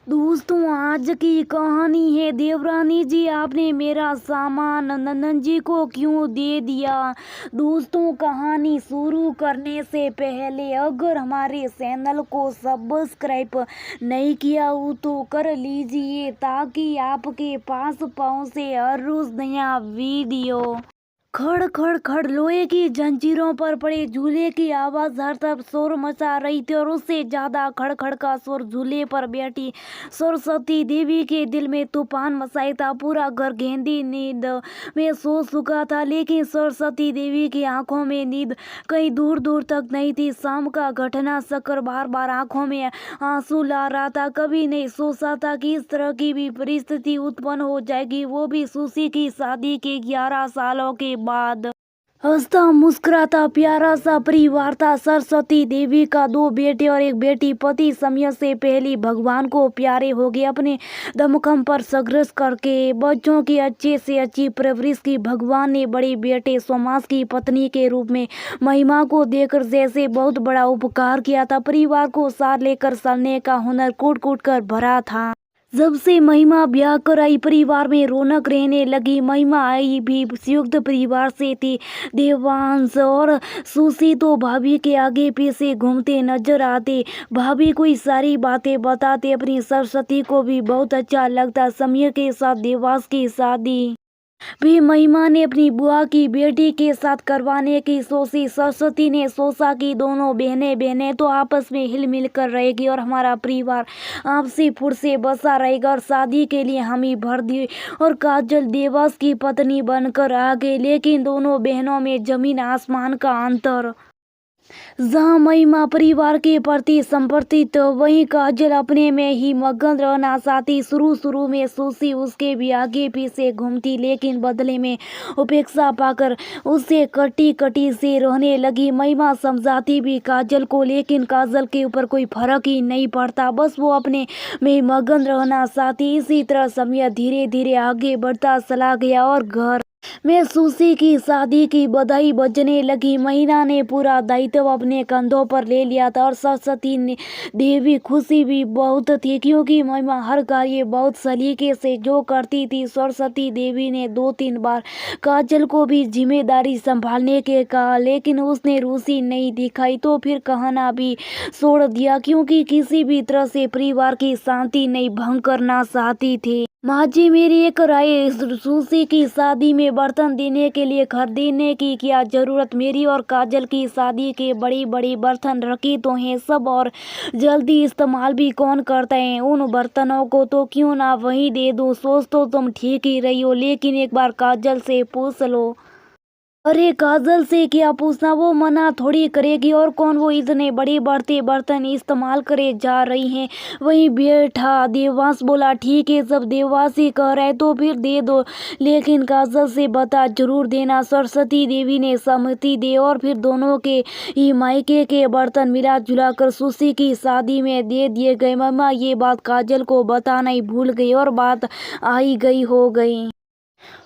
दोस्तों, आज की कहानी है देवरानी जी आपने मेरा सामान नंदन जी को क्यों दे दिया। दोस्तों, कहानी शुरू करने से पहले अगर हमारे चैनल को सब्सक्राइब नहीं किया हो तो कर लीजिए ताकि आपके पास पहुंचे हर रोज नया वीडियो। खड़ खड़ खड़ लोहे की जंजीरों पर पड़े झूले की आवाज हर तरफ शोर मचा रही थी और उससे ज्यादा खड़ खड़ का शोर झूले पर बैठी सरस्वती देवी के दिल में तूफान मचाए था। पूरा घर गहरी नींद में सो चुका था, लेकिन सरस्वती देवी की आंखों में नींद कहीं दूर दूर तक नहीं थी। शाम का घटना चक्र बार बार आंखों में आंसू ला रहा था। कभी नहीं सोचा था कि इस तरह की भी परिस्थिति उत्पन्न हो जाएगी, वो भी सुशी की शादी के 11 सालों के बाद। हंसता मुस्कुराता प्यारा सा परिवार था। सरस्वती देवी का 2 बेटे और 1 बेटी। पति समय से पहले भगवान को प्यारे हो गए। अपने दमखम पर संघर्ष करके बच्चों की अच्छे से अच्छी परवरिश की। भगवान ने बड़े बेटे सोमास की पत्नी के रूप में महिमा को देकर जैसे बहुत बड़ा उपकार किया था। परिवार को साथ लेकर चलने का हुनर कूट कूट कर भरा था। जब से महिमा ब्याह कर आई, परिवार में रौनक रहने लगी। महिमा आई भी संयुक्त परिवार से थी। देवांश और सुशी तो भाभी के आगे पीछे घूमते नजर आते। भाभी कोई सारी बातें बताते। अपनी सरस्वती को भी बहुत अच्छा लगता। समय के साथ देवांश की शादी भी महिमा ने अपनी बुआ की बेटी के साथ करवाने की सोची। सरस्वती ने सोचा कि दोनों बहनें तो आपस में हिल मिल कर रहेगी और हमारा परिवार आपसी फुट से बसा रहेगा। और शादी के लिए हामी भर दी और काजल देवास की पत्नी बनकर आ गई। लेकिन दोनों बहनों में जमीन आसमान का अंतर। जहाँ महिमा परिवार के प्रति समर्पित, वहीं काजल अपने में ही मगन रहना चाहती। शुरू में सुशी उसके भी आगे पीछे घूमती, लेकिन बदले में उपेक्षा पाकर उससे कटी कटी से रहने लगी। महिमा समझाती भी काजल को, लेकिन काजल के ऊपर कोई फर्क ही नहीं पड़ता। बस वो अपने में मगन रहना चाहती। इसी तरह समय धीरे धीरे आगे बढ़ता चला गया और घर में सुशी की शादी की बधाई बजने लगी। महिमा ने पूरा दायित्व अपने कंधों पर ले लिया था और सरस्वती देवी खुशी भी बहुत थी, क्योंकि महिमा हर कार्य बहुत सलीके से जो करती थी। सरस्वती देवी ने 2-3 बार काजल को भी जिम्मेदारी संभालने के कहा, लेकिन उसने रुचि नहीं दिखाई। तो फिर कहना भी छोड़ दिया, क्योंकि किसी भी तरह से परिवार की शांति नहीं भंग करना चाहती थी। माँ जी, मेरी एक राय, सुशी की शादी में बर्तन देने के लिए खरीदने की क्या जरूरत। मेरी और काजल की शादी के बड़ी बड़ी बर्तन रखी तो हैं सब, और जल्दी इस्तेमाल भी कौन करता है। उन बर्तनों को तो क्यों ना वहीं दे दूँ। सोच तो तुम ठीक ही रही हो, लेकिन एक बार काजल से पूछ लो। अरे काजल से क्या पूछना, वो मना थोड़ी करेगी। और कौन, वो इतने बड़े बढ़ते बर्तन इस्तेमाल करे जा रही हैं। वहीं बैठा देवांश बोला, ठीक है, जब देवांश ही कह रहा है तो फिर दे दो, लेकिन काजल से बता जरूर देना। सरस्वती देवी ने सहमति दी और फिर दोनों के ही मायके के बर्तन मिला जुला कर सुशी की शादी में दे दिए गए। मम्मा ये बात काजल को बताना ही भूल गई और बात आई गई हो गई।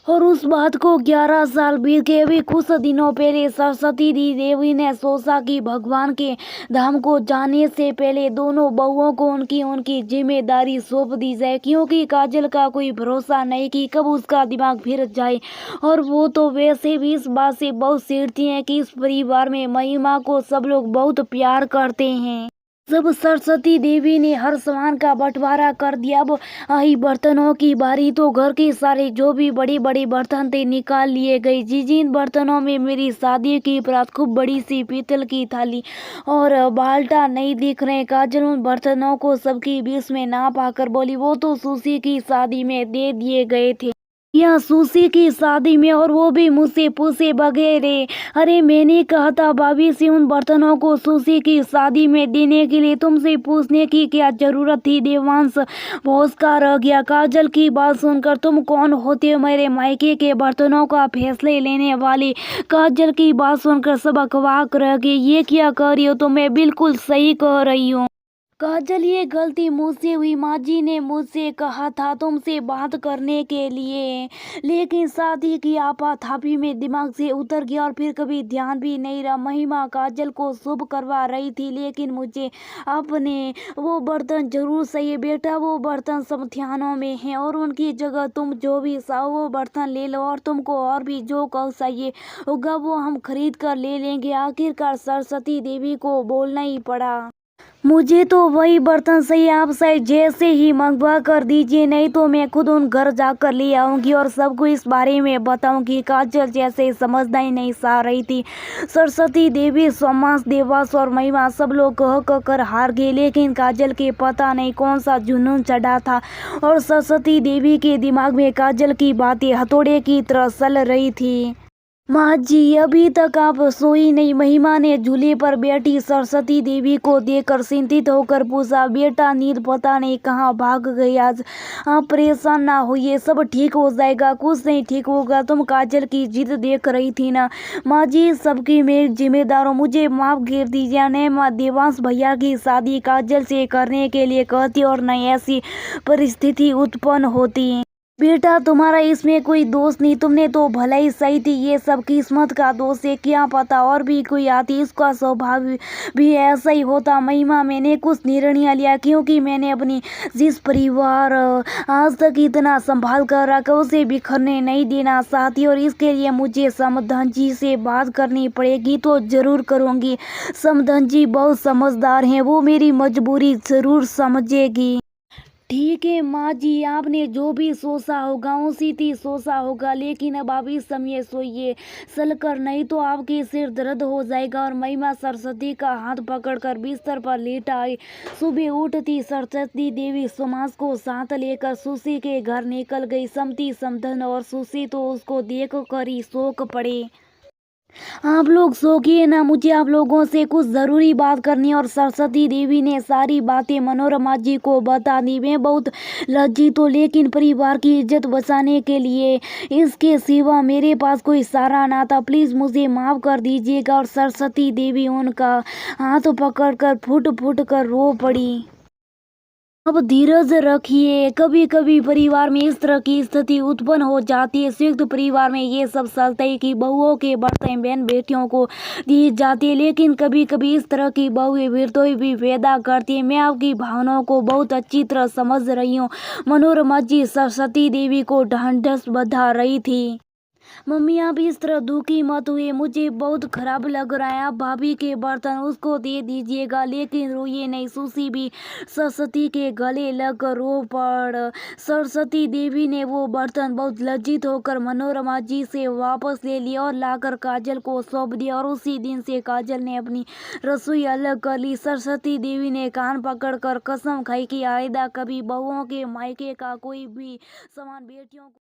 और उस बात को 11 साल बीत गए। अभी कुछ दिनों पहले सरस्वती देवी ने सोचा कि भगवान के धाम को जाने से पहले दोनों बहुओं को उनकी उनकी जिम्मेदारी सौंप दी जाए, क्योंकि काजल का कोई भरोसा नहीं कि कब उसका दिमाग फिर जाए। और वो तो वैसे भी इस बात से बहुत चिढ़ती हैं कि इस परिवार में महिमा को सब लोग बहुत प्यार करते हैं। जब सरस्वती देवी ने हर सामान का बंटवारा कर दिया, अब आई बर्तनों की बारी, तो घर के सारे जो भी बड़े बड़े बर्तन थे निकाल लिए गए। जिन बर्तनों में मेरी शादी की बरात, खूब बड़ी सी पीतल की थाली और बाल्टा नहीं दिख रहे। काजल उन बर्तनों को सबकी बीच में नाप आकर बोली, वो तो सुशी की शादी में दे दिए गए थे। यहाँ सुशी की शादी में, और वो भी मुझसे पूछे बगैर। अरे मैंने कहा था भाभी से उन बर्तनों को सुशी की शादी में देने के लिए, तुमसे पूछने की क्या जरूरत थी। देवांश भौंस का रह गया। काजल की बात सुनकर, तुम कौन होते हो मेरे मायके के बर्तनों का फैसले लेने वाले। काजल की बात सुनकर सब अकवाक रह गए। ये क्या कह रही हो तुम, मैं बिल्कुल सही कह रही हूँ। काजल, ये गलती मुझसे हुई। माँ जी ने मुझसे कहा था तुमसे बात करने के लिए, लेकिन शादी की आपाधापी में दिमाग से उतर गया और फिर कभी ध्यान भी नहीं रहा। महिमा काजल को शुभ करवा रही थी, लेकिन मुझे अपने वो बर्तन जरूर चाहिए बेटा। वो बर्तन समध्यानों में हैं और उनकी जगह तुम जो भी चाहो वो बर्तन ले लो, और तुमको और भी जो कहो चाहिए होगा वो हम खरीद कर ले लेंगे। आखिरकार सरस्वती देवी को बोलना ही पड़ा। मुझे तो वही बर्तन सही, आप सही जैसे ही मंगवा कर दीजिए, नहीं तो मैं खुद उन घर जाकर ले आऊंगी और सबको इस बारे में बताऊंगी। काजल जैसे समझना ही नहीं चाह रही थी। सरस्वती देवी, सोमास, देवास और महिमा सब लोग कह कर हार गए, लेकिन काजल के पता नहीं कौन सा जुनून चढ़ा था और सरस्वती देवी के दिमाग में काजल की बातें हथौड़े की तरह चल रही थी। माँ जी, अभी तक आप सोई नहीं? महिमा ने झूले पर बैठी सरस्वती देवी को देखकर चिंतित होकर पूछा। बेटा, नींद पता नहीं कहाँ भाग गई आज। आप परेशान ना होइए, सब ठीक हो जाएगा। कुछ नहीं ठीक होगा, तुम काजल की जिद देख रही थी ना। माँ जी, सबकी मैं जिम्मेदार हूँ, मुझे माफ कर दीजिए। नहीं माँ, देवांश भैया की शादी काजल से करने के लिए कहती और नहीं ऐसी परिस्थिति उत्पन्न होती। बेटा, तुम्हारा इसमें कोई दोष नहीं, तुमने तो भला ही सही थी। ये सब किस्मत का दोष है, क्या पता और भी कोई आती, इसका स्वभाव भी ऐसा ही होता। महिमा, मैंने कुछ निर्णय लिया, क्योंकि मैंने अपनी जिस परिवार आज तक इतना संभाल कर रखा उसे बिखरने नहीं देना चाहती, और इसके लिए मुझे समधन जी से बात करनी पड़ेगी। तो जरूर करूँगी। समधन जी बहुत समझदार हैं, वो मेरी मजबूरी जरूर समझेगी। ठीक है माँ जी, आपने जो भी सोचा होगा उसी थी सोचा होगा, लेकिन अब आप इस समय सोइए चलकर, नहीं तो आपके सिर दर्द हो जाएगा। और महिमा सरस्वती का हाथ पकड़कर बिस्तर पर लेट आई। सुबह उठती सरस्वती देवी सुमास को साथ लेकर सुशी के घर निकल गई। समती, समधन और सुशी तो उसको देख कर ही शौक पड़े। आप लोग सोचिए ना, मुझे आप लोगों से कुछ ज़रूरी बात करनी है। और सरस्वती देवी ने सारी बातें मनोरमा जी को बता दी। मैं बहुत लज्जित हूँ, लेकिन परिवार की इज्जत बचाने के लिए इसके सिवा मेरे पास कोई सहारा ना था। प्लीज़ मुझे माफ़ कर दीजिएगा। और सरस्वती देवी उनका हाथ पकड़कर फुट फुट कर रो पड़ी। अब धीरज रखिए, कभी कभी परिवार में इस तरह की स्थिति उत्पन्न हो जाती है। संयुक्त परिवार में ये सब चलता है कि बहुओं के बर्तन बहन बेटियों को दी जाती है, लेकिन कभी कभी इस तरह की बहुएं विरतों भी पैदा करती है। मैं आपकी भावनाओं को बहुत अच्छी तरह समझ रही हूँ। मनोरमा जी सरस्वती देवी को ढांढस बंधा रही थी। मम्मी, आप इस तरह दुखी मत हुए, मुझे बहुत खराब लग रहा है। आप भाभी के बर्तन उसको दे दीजिएगा, लेकिन रोइए नहीं। सुशी भी सरस्वती के गले लग रो पड़। सरस्वती देवी ने वो बर्तन बहुत लज्जित होकर मनोरमा जी से वापस ले लिया और लाकर काजल को सौंप दिया। और उसी दिन से काजल ने अपनी रसोई अलग कर ली। सरस्वती देवी ने कान पकड़कर कसम खाई कि आइंदा कभी बहुओं के मायके का कोई भी सामान बेटियों को